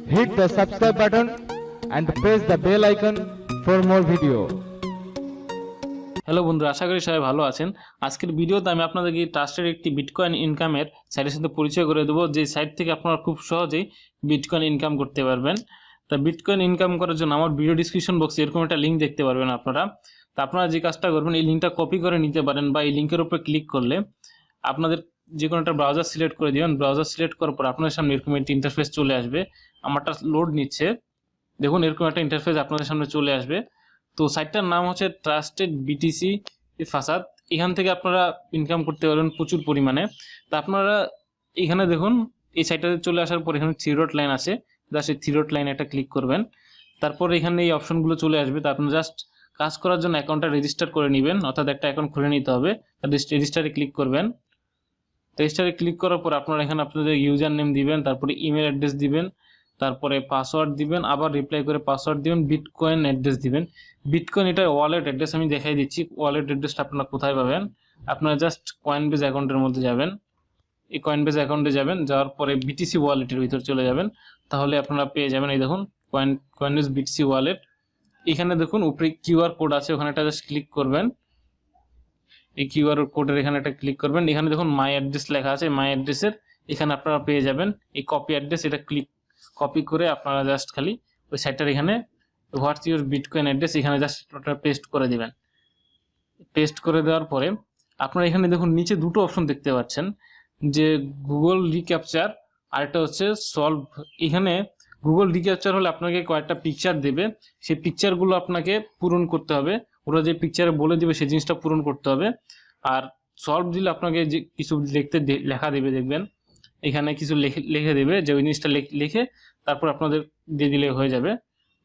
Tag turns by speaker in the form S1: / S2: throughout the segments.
S1: hit the subscribe button and press the bell icon for more video.
S2: Hello বন্ধুরা, আশা করি সবাই ভালো আছেন। আজকের ভিডিওতে আমি আপনাদেরকে ট্রাস্টের একটি বিটকয়েন ইনকামের সাইটের সাথে পরিচয় করে দেবো, যে সাইট থেকে আপনারা খুব সহজেই বিটকয়েন ইনকাম করতে পারবেন। তা বিটকয়েন ইনকাম করার জন্য আমার ভিডিও ডিসক্রিপশন বক্সে এরকম একটা লিঙ্ক দেখতে পারবেন আপনারা। তা আপনারা যে কাজটা করবেন, এই লিঙ্কটা কপি করে নিতে পারেন বা এই লিঙ্কের উপরে ক্লিক করলে আপনাদের যে কোনো একটা ব্রাউজার সিলেক্ট করে দিবেন। ব্রাউজার সিলেক্ট করার পর আপনাদের সামনে এরকম একটি ইন্টারফেস চলে আসবে। আমারটা লোড নিচ্ছে, দেখুন এরকম একটা ইন্টারফেস আপনাদের সামনে চলে আসবে। তো সাইটটার নাম হচ্ছে Trustbtcfaucet। এখান থেকে আপনারা ইনকাম করতে পারবেন প্রচুর পরিমাণে। তা আপনারা এখানে দেখুন, এই সাইটটাতে চলে আসার পর এখানে থ্রি ডট লাইন আছে, জাস্ট এই থ্রি ডট লাইনে একটা ক্লিক করবেন। তারপর এখানে এই অপশনগুলো চলে আসবে। তা আপনি জাস্ট কাজ করার জন্য অ্যাকাউন্টটা রেজিস্টার করে নেবেন, অর্থাৎ একটা অ্যাকাউন্ট খুলে নিতে হবে। রেজিস্টারে ক্লিক করবেন। রেজিস্টারে ক্লিক করার পর আপনারা এখানে আপনাদের ইউজার নেম দিবেন, তারপরে ইমেল অ্যাড্রেস দিবেন, তারপরে পাসওয়ার্ড দিবেন, আবার রিপ্লাই করে পাসওয়ার্ড দিবেন, বিটকয়েন অ্যাড্রেস দিবেন। বিটকয়েন এটা ওয়ালেট অ্যাড্রেস আমি দেখাই দিচ্ছি। ওয়ালেট অ্যাড্রেসটা আপনারা কোথায় পাবেন? আপনারা জাস্ট কয়েনবেজ অ্যাকাউন্টের মধ্যে যাবেন। এই কয়েনবেজ অ্যাকাউন্টে যাবেন, যাওয়ার পরে বিটিসি ওয়ালেটের ভিতর চলে যাবেন, তাহলে আপনারা পেয়ে যাবেন। এই দেখুন কয়েনবেজ বিটিসি ওয়ালেট। এখানে দেখুন উপরে কিউআর কোড আছে, ওখানে একটা জাস্ট ক্লিক করবেন। এই কিউআর কোডের এখানে একটা ক্লিক করবেন। এখানে দেখুন মাই অ্যাড্রেস লেখা আছে, মাই অ্যাড্রেসের এখানে আপনারা পেয়ে যাবেন এই কপি অ্যাড্রেস। এটা কপি করে আপনারা জাস্ট খালি ওই সাইটটার এখানে হোয়াটস ইউর বিটকয়েন অ্যাড্রেস এখানে জাস্ট ওটা পেস্ট করে দিবেন। পেস্ট করে দেওয়ার পরে আপনারা এখানে দেখুন নিচে দুটো অপশন দেখতে পাচ্ছেন, যে গুগল রিক্যাপচার আর একটা হচ্ছে সলভ। এখানে গুগল রিক্যাপচার হলে আপনাকে কয়েকটা পিকচার দেবে, সেই পিকচারগুলো আপনাকে পূরণ করতে হবে। ওরা যে পিকচারে বলে দিবে সেই জিনিসটা পূরণ করতে হবে। আর সলভ দিলে আপনাকে যে কিছু লেখা দেবে, দেখবেন এখানে কিছু লিখে দেবে, যে ওই জিনিসটা লিখে তারপর আপনাদের দিয়ে দিলে হয়ে যাবে।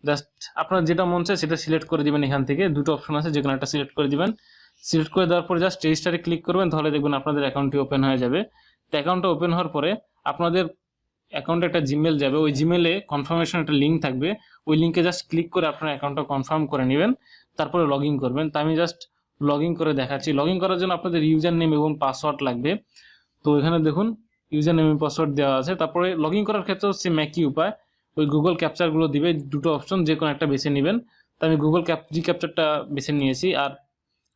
S2: জাস্ট আপনার যেটা মন চায় সেটা সিলেক্ট করে দিবেন। এখান থেকে দুটো অপশন আছে, যে কোনো একটা সিলেক্ট করে দিবেন। সিলেক্ট করে দেওয়ার পরে জাস্ট রেজিস্টারে ক্লিক করবেন, তাহলে দেখবেন আপনাদের অ্যাকাউন্টটি ওপেন হয়ে যাবে। তো অ্যাকাউন্টটা ওপেন হওয়ার পরে আপনাদের অ্যাকাউন্টে একটা জিমেল যাবে, ওই জিমেলে কনফার্মেশন একটা লিঙ্ক থাকবে, ওই লিঙ্কে জাস্ট ক্লিক করে আপনার অ্যাকাউন্টটা কনফার্ম করে নেবেন, তারপরে লগ ইন করবেন। তো আমি জাস্ট লগ ইন করে দেখাচ্ছি। লগ ইন করার জন্য আপনাদের ইউজার নেম এবং পাসওয়ার্ড লাগবে। তো এখানে দেখুন ইউজার নেম এবং পাসওয়ার্ড দেওয়া আছে। তারপরে লগ ইন করার ক্ষেত্রে হচ্ছে একই উপায়, ওই গুগল ক্যাপচারগুলো দিবে, দুটো অপশন যে কোনো একটা বেছে নেবেন। তো আমি গুগল রিক্যাপচারটা বেছে নিয়েছি। আর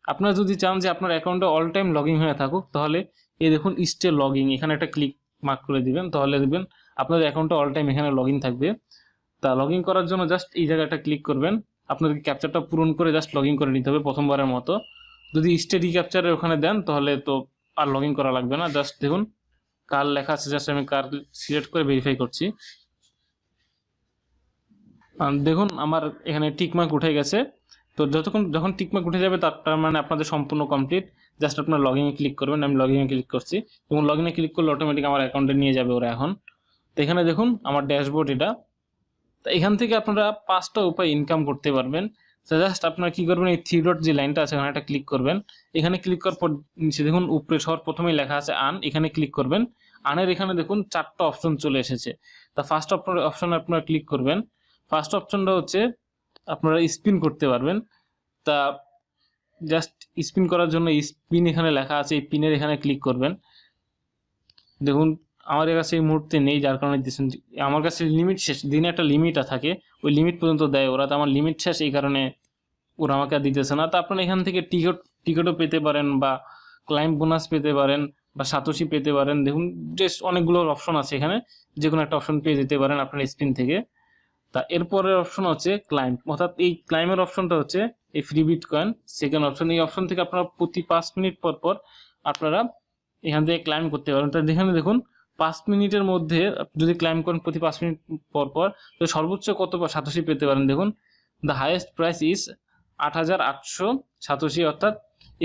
S2: আপনারা যদি চান যে আপনার অ্যাকাউন্টে অল টাইম লগ ইন হয়ে থাকুক, তাহলে এই দেখুন স্টে লগ ইন, এখানে একটা ক্লিক মার্ক করে দিবেন, তাহলে দেখবেন আপনাদের অ্যাকাউন্টে অল টাইম এখানে লগ ইন থাকবে। তা লগ ইন করার জন্য জাস্ট এই জায়গাটা ক্লিক করবেন। আপনাদের ক্যাপচারটা পূরণ করে জাস্ট লগ ইন করে নিতে হবে প্রথমবারের মতো। যদি স্টে রিক্যাপচারে ওখানে দেন তাহলে তো আর লগ ইন করা লাগবে না। জাস্ট দেখুন কার লেখা আছে, জাস্ট আমি কার সিলেক্ট করে ভেরিফাই করছি। দেখুন আমার এখানে টিকমার্ক উঠে গেছে। তো যখন টিকমার্ক উঠে যাবে তার মানে আপনাদের সম্পূর্ণ কমপ্লিট। জাস্ট আপনার লগ ইনে ক্লিক করবেন। আমি লগ ইনে ক্লিক করছি এবং লগ ইনে ক্লিক করলে অটোমেটিক আমার অ্যাকাউন্টে নিয়ে যাবে ওরা এখন। তো এখানে দেখুন আমার ড্যাশবোর্ড এটা। তো এখান থেকে আপনারা 5টা উপায় ইনকাম করতে পারবেন। তো জাস্ট আপনারা কি করবেন, এই থ্রি ডট যে লাইনটা আছে ওখানে একটা ক্লিক করবেন। এখানে ক্লিক করার পর নিচে দেখুন উপরে সবার প্রথমেই লেখা আছে আর্ন, এখানে ক্লিক করবেন। আর্নের এখানে দেখুন 4টা অপশন চলে এসেছে। তা ফার্স্ট অপশনে আপনারা ক্লিক করবেন। ফার্স্ট অপশনটা হচ্ছে আপনারা স্পিন করতে পারবেন। তা জাস্ট স্পিন করার জন্য স্পিন এখানে লেখা আছে, এই পিনের এখানে ক্লিক করবেন। দেখুন আমার কাছে এই মুহূর্তে নেই, যার কারণে দিচ্ছেন আমার কাছে লিমিট শেষ, দিনে একটা লিমিট থাকে, ওই লিমিট পর্যন্ত দেয় ওরা। তো আমার লিমিট শেষ, এই কারণে ওরা আমাকে আর দিতেছে না। তো আপনারা এখান থেকে টিকিটও পেতে পারেন, বা ক্লাইম্ব বোনাস পেতে পারেন, বা সাতোশি পেতে পারেন। দেখুন যে অনেকগুলো অপশন আছে, এখানে যে কোনো একটা অপশন পেয়ে যেতে পারেন আপনার স্পিন থেকে। তা এরপরের অপশন হচ্ছে ক্লাইম্ব, অর্থাৎ এই ক্লাইমের অপশনটা হচ্ছে এই ফ্রি বিটকয়েন সেকেন্ড অপশন। এই অপশন থেকে আপনারা প্রতি 5 মিনিট পর পর আপনারা এখান থেকে ক্লাইম্ব করতে পারেন। তো এখানে দেখুন 5 মিনিটের মধ্যে যদি ক্লাইম্ব করেন প্রতি 5 মিনিট পর পর, তো সর্বোচ্চ কত সাতোশি পেতে পারেন। দেখুন the highest price is 8800 satoshi, অর্থাৎ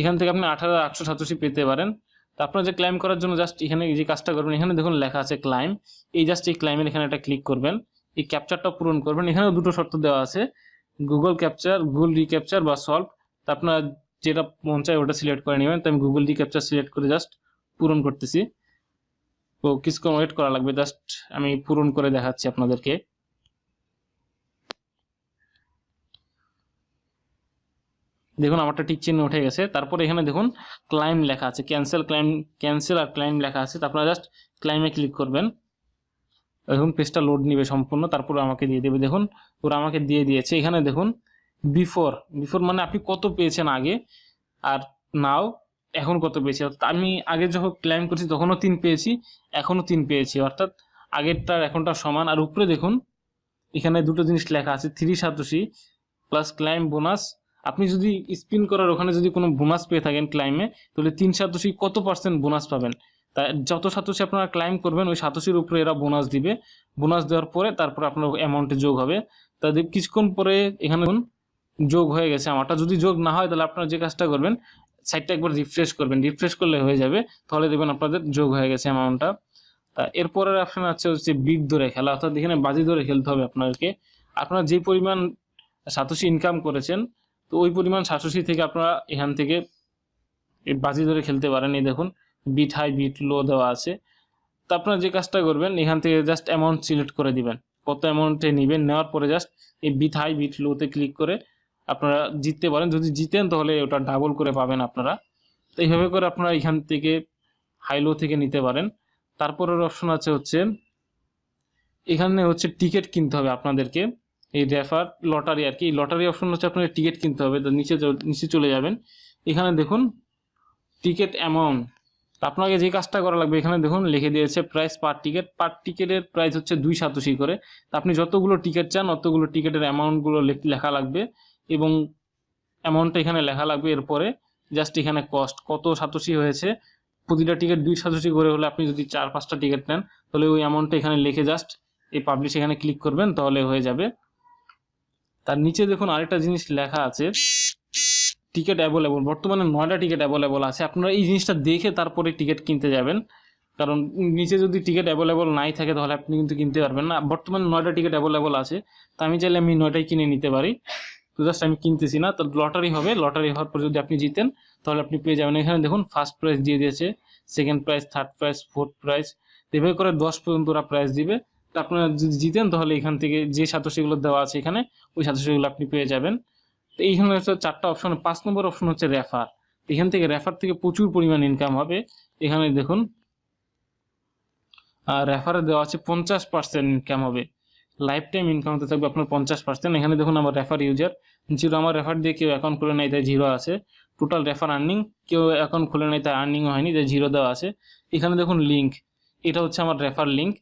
S2: এখান থেকে আপনি 8800 সাতোশি পেতে পারেন। তো আপনারা যে ক্লাইম্ব করার জন্য জাস্ট এখানে যে কাজটা করবেন, এখানে দেখুন লেখা আছে ক্লাইম্ব, এই জাস্ট এই ক্লাইমের এখানে একটা ক্লিক করবেন, এই ক্যাপচারটা পূরণ করবেন। এখানেও দুটো শর্ত দেওয়া আছে, গুগল ক্যাপচার, গুগল রিক্যাপচার বা সলভ। তা আপনারা যেটা মন চায় ওটা সিলেক্ট করে নেবেন। তো আমি গুগল রিক্যাপচার সিলেক্ট করে জাস্ট পূরণ করতেছি। তো কিছুক্ষণ ওয়েট করা লাগবে, জাস্ট আমি পূরণ করে দেখাচ্ছি আপনাদেরকে। দেখুন আমারটা টিক চিহ্ন উঠে গেছে। তারপর এখানে দেখুন ক্লাইম লেখা আছে, ক্যান্সেল আর ক্লাইম লেখা আছে। তো আপনারা জাস্ট ক্লাইমে ক্লিক করবেন। এখন পেজটা লোড নিবে সম্পূর্ণ, তারপর আমাকে দিয়ে দেবে। দেখুন ওরা আমাকে দিয়ে দিয়েছে। এখানে দেখুন বিফোর মানে আপনি কত পেয়েছেন আগে, আর নাও এখন কত পেয়েছি। অর্থাৎ আমি আগে যখন ক্লাইম করছি তখনও 3 পেয়েছি, এখনও 3 পেয়েছি, অর্থাৎ আগেরটার এখনটার সমান। আর উপরে দেখুন এখানে দুটো জিনিস লেখা আছে, 3 সাতোশি প্লাস ক্লাইম বোনাস। আপনি যদি স্পিন করার ওখানে যদি কোনো বোনাস পেয়ে থাকেন ক্লাইমে, তাহলে 3 সাতোশি কত পার্সেন্ট বোনাস পাবেন। তাই যত সাতোশি আপনারা ক্লাইম করবেন ওই সাতোশির উপরে এরা বোনাস দিবে। বোনাস দেওয়ার পরে তারপর আপনার অ্যামাউন্টে যোগ হবে। তাদের কিছুক্ষণ পরে এখানে যোগ হয়ে গেছে আমারটা। যদি যোগ না হয় তাহলে আপনারা যে কাজটা করবেন, সাইটটা একবার রিফ্রেশ করবেন, রিফ্রেশ করলে হয়ে যাবে, তাহলে দেখবেন আপনাদের যোগ হয়ে গেছে অ্যামাউন্টটা। তা এরপরের অপশন হচ্ছে বিট ধরে খেলা, অর্থাৎ এখানে বাজি ধরে খেলতে হবে আপনাদেরকে। আপনারা যে পরিমাণ সাতোশি ইনকাম করেছেন, তো ওই পরিমাণ সাতোশি থেকে আপনারা এখান থেকে বাজি ধরে খেলতে পারেন। এই দেখুন বিট হাই বিট লো দেওয়া আছে। তো আপনারা যে কাজটা করবেন, এখান থেকে জাস্ট অ্যামাউন্ট সিলেক্ট করে দিবেন, কত অ্যামাউন্টে নেবেন। নেওয়ার পরে জাস্ট এই বিট হাই বিট লোতে ক্লিক করে আপনারা জিততে পারেন। যদি জিতেন তাহলে ওটা ডাবল করে পাবেন আপনারা। তো এইভাবে করে আপনারা এখান থেকে হাই লো থেকে নিতে পারেন। তারপরের অপশন আছে হচ্ছে এখানে হচ্ছে টিকিট কিনতে হবে আপনাদেরকে, এই রেফার লটারি আর কি। লটারি অপশন হচ্ছে আপনাদের টিকিট কিনতে হবে। তো নিচে চলে যাবেন, এখানে দেখুন টিকিট অ্যামাউন্ট। আপনাকে যে কাজটা করা লাগবে, এখানে দেখুন লিখে দিয়েছে প্রাইস পার টিকিটের প্রাইস হচ্ছে 2 সাতোশি করে। তো আপনি যতগুলো টিকিট চান অতগুলো টিকিটের অ্যামাউন্টগুলো লেখা লাগবে এবং অ্যামাউন্টটা এখানে লেখা লাগবে। এরপরে জাস্ট এখানে কস্ট কত সাতোশি হয়েছে, প্রতিটা টিকিট 2 সাতোশি করে হলে আপনি যদি 4-5টা টিকিট নেন তাহলে ওই অ্যামাউন্টটা এখানে লিখে জাস্ট এই পাবলিশ এখানে ক্লিক করবেন, তাহলে হয়ে যাবে। তার নিচে দেখুন আরেকটা জিনিস লেখা আছে টিকিট অ্যাভেলেবল। বর্তমানে 9টা টিকিট অ্যাভেলেবল আছে। আপনারা এই জিনিসটা দেখে তারপরে টিকিট কিনতে যাবেন, কারণ নিচে যদি টিকিট অ্যাভেলেবল নাই থাকে তাহলে আপনি কিন্তু কিনতে পারবেন না। বর্তমানে 9টা টিকিট অ্যাভেলেবল আছে, তা আমি চাইলে আমি 9টাই কিনে নিতে পারি। তো জাস্ট আমি কিনতেছি না। তো লটারি হবে, লটারি হওয়ার পর যদি আপনি জিতেন তাহলে আপনি পেয়ে যাবেন। এখানে দেখুন ফার্স্ট প্রাইজ দিয়ে দিয়েছে, second prize, third prize, fourth prize, এভাবে করে 10 পর্যন্ত ওরা প্রাইজ দিবে। তো আপনারা যদি জিতেন তাহলে এখান থেকে যে সাতোশিগুলো দেওয়া আছে এখানে, ওই সাতোশিগুলো আপনি পেয়ে যাবেন। তো এইখানে হচ্ছে 4টা অপশন। 5 নম্বর অপশন হচ্ছে রেফার। এখান থেকে রেফার থেকে প্রচুর পরিমাণ ইনকাম হবে। এখানে দেখুন রেফারে দেওয়া আছে 50% ইনকাম হবে, লাইফ টাইম ইনকাম হতে থাকবে আপনার 50%। এখানে দেখুন আমার রেফার ইউজার 0, আমার রেফার দিয়ে কেউ অ্যাকাউন্ট খুলে নেয় তাই 0 আছে। টোটাল রেফার আর্নিং, কেউ অ্যাকাউন্ট খুলে নেয় তাই আর্নিংও হয়নি তাই 0 দেওয়া আছে। এখানে দেখুন লিঙ্ক, এটা হচ্ছে আমার রেফার লিঙ্ক।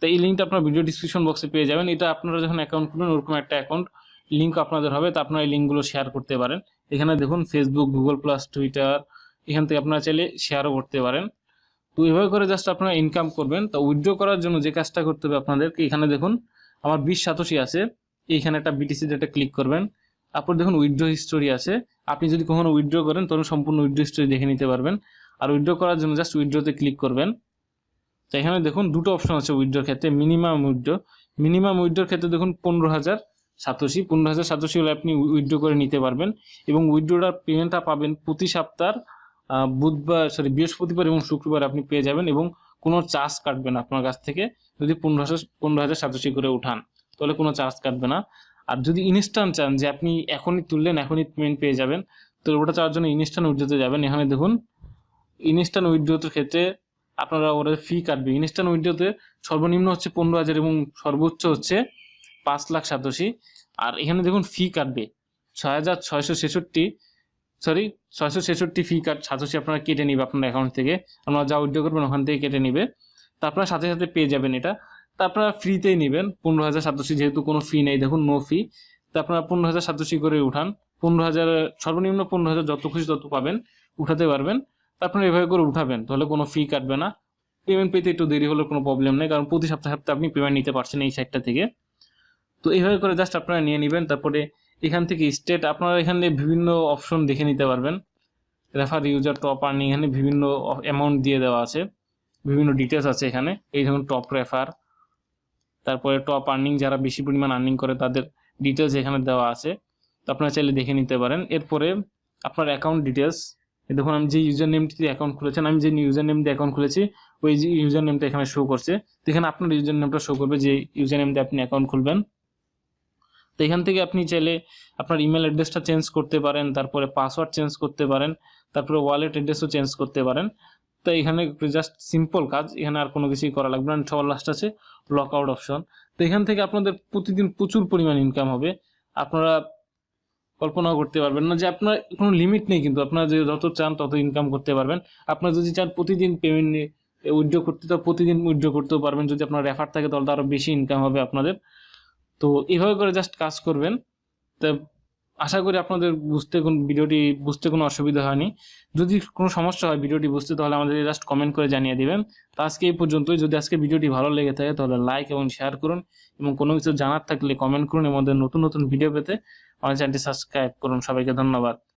S2: তো এই লিঙ্কটা আপনার ভিডিও ডিসক্রিপশন বক্সে পেয়ে যাবেন। এটা আপনারা যখন অ্যাকাউন্ট খুলবেন ওরকম একটা অ্যাকাউন্ট লিঙ্ক আপনাদের হবে, তো আপনারা এই লিঙ্কগুলো শেয়ার করতে পারেন। এখানে দেখুন ফেসবুক, গুগল প্লাস, টুইটার, এখান থেকে আপনারা চাইলে শেয়ারও করতে পারেন। তো এইভাবে করে জাস্ট আপনারা ইনকাম করবেন। তো উইথড্র করার জন্য যে কাজটা করতে হবে আপনাদেরকে, এখানে দেখুন আমার 20 সাতোশি আছে, এইখানে একটা বিটিসি যেটা ক্লিক করবেন। তারপর দেখুন উইথড্র হিস্টোরি আছে, আপনি যদি কখনো উইথড্র করেন তখন সম্পূর্ণ উইথড্র হিস্টোরি দেখে নিতে পারবেন। আর উইথড্র করার জন্য জাস্ট উইথড্রতে ক্লিক করবেন। তো এখানে দেখুন দুটো অপশন আছে উইথড্রর ক্ষেত্রে, মিনিমাম উইথড্রর ক্ষেত্রে দেখুন 15,000 সাতোশি, 15,000 সাতোশি হলে আপনি উইথড্র করে নিতে পারবেন। এবং উইথড্রটার পেমেন্টটা পাবেন প্রতি সপ্তাহ বৃহস্পতিবার এবং শুক্রবার আপনি পেয়ে যাবেন, এবং কোনো চার্জ কাটবে না আপনার কাছ থেকে। যদি 15,000 সাতোশি করে উঠান তাহলে কোনো চার্জ কাটবে না। আর যদি ইনস্ট্যান্ট চান যে আপনি এখনই তুললেন এখনই পেমেন্ট পেয়ে যাবেন, তো ওটা চাওয়ার জন্য ইনস্ট্যান্ট উইথড্রোতে যাবেন। এখানে দেখুন ইনস্ট্যান্ট উইথড্রোর ক্ষেত্রে আপনারা ওরা ফি কাটবে। ইনস্ট্যান্ট উইথড্রোতে সর্বনিম্ন হচ্ছে 15,000 এবং সর্বোচ্চ হচ্ছে 5 লাখ সাতোশি। আর এখানে দেখুন ফি কাটবে 6,666 ফি কাট সাতোশি আপনারা কেটে নিবে আপনার অ্যাকাউন্ট থেকে। আপনারা যা উইথড্র করবেন ওখান থেকে কেটে নিবে। তো আপনারা সাথে সাথে পেয়ে যাবেন এটা। তো আপনারা ফ্রিতেই নেবেন 15,000 সাতোশি, যেহেতু কোনো ফি নেই, দেখুন নো ফি। তো আপনারা 15,000 সাতোশি করে উঠান। 15,000 সর্বনিম্ন 15,000 যত খুশি তত পাবেন, উঠাতে পারবেন। তো আপনারা এভাবে করে উঠাবেন, তাহলে কোনো ফি কাটবে না। পেমেন্ট পেতে একটু দেরি হলে কোনো প্রবলেম নেই, কারণ প্রতি সপ্তাহে আপনি পেমেন্ট নিতে পারছেন এই সাইটটা থেকে। তো এইভাবে করে জাস্ট আপনারা নিয়ে নেবেন। তারপরে এখান থেকে স্টেট আপনারা এখানে বিভিন্ন অপশন দেখে নিতে পারবেন। রেফার ইউজার, টপ আর্নিং, এখানে বিভিন্ন অ্যামাউন্ট দিয়ে দেওয়া আছে, বিভিন্ন ডিটেলস আছে এখানে। এই ধরুন টপ রেফার, তারপরে টপ আর্নিং, যারা বেশি পরিমাণ আর্নিং করে তাদের ডিটেলস এখানে দেওয়া আছে, তো আপনারা চাইলে দেখে নিতে পারেন। এরপরে আপনার অ্যাকাউন্ট ডিটেলস, দেখুন আমি যে ইউজার নেমটি দিয়ে অ্যাকাউন্ট খুলেছেন, আমি যে ইউজার নেম দিয়ে অ্যাকাউন্ট খুলেছি ওই যে ইউজার নেমটা এখানে শো করছে। তো এখানে আপনার ইউজার নেমটা শো করবে যে ইউজার নেম দিয়ে আপনি অ্যাকাউন্ট খুলবেন। তো এখান থেকে আপনি চাইলে আপনার ইমেল অ্যাড্রেসটা চেঞ্জ করতে পারেন, তারপরে পাসওয়ার্ড চেঞ্জ করতে পারেন, তারপরে ওয়ালেট অ্যাড্রেসও চেঞ্জ করতে পারেন। তো তো এখানে জাস্ট সিম্পল কাজ, এখানে আর কোনো কিছুই করা লাগবে না। সবার লাস্ট আছে লক আউট অপশন। তো এখান থেকে আপনাদের প্রতিদিন প্রচুর পরিমাণ ইনকাম হবে। আপনারা কল্পনাও করতে পারবেন না যে আপনার কোনো লিমিট নেই, কিন্তু আপনারা যে যত চান তত ইনকাম করতে পারবেন। আপনারা যদি চান প্রতিদিন পেমেন্ট উইথড্র করতে, তো প্রতিদিন উইথড্র করতেও পারবেন। যদি আপনার রেফার থাকে তাহলে তো আরও বেশি ইনকাম হবে আপনাদের। তো এইভাবে করে জাস্ট কাজ করবেন। তা আশা করি আপনাদের ভিডিওটি বুঝতে কোনো অসুবিধা হয়নি। যদি কোনো সমস্যা হয় ভিডিওটি বুঝতে, তাহলে আমাদের জাস্ট কমেন্ট করে জানিয়ে দিবেন। তো আজকে এই পর্যন্তই। যদি আজকে ভিডিওটি ভালো লেগে থাকে তাহলে লাইক এবং শেয়ার করুন, এবং কোনো কিছু জানার থাকলে কমেন্ট করুন। আমাদের নতুন নতুন ভিডিও পেতে আমাদের চ্যানেলটি সাবস্ক্রাইব করুন। সবাইকে ধন্যবাদ।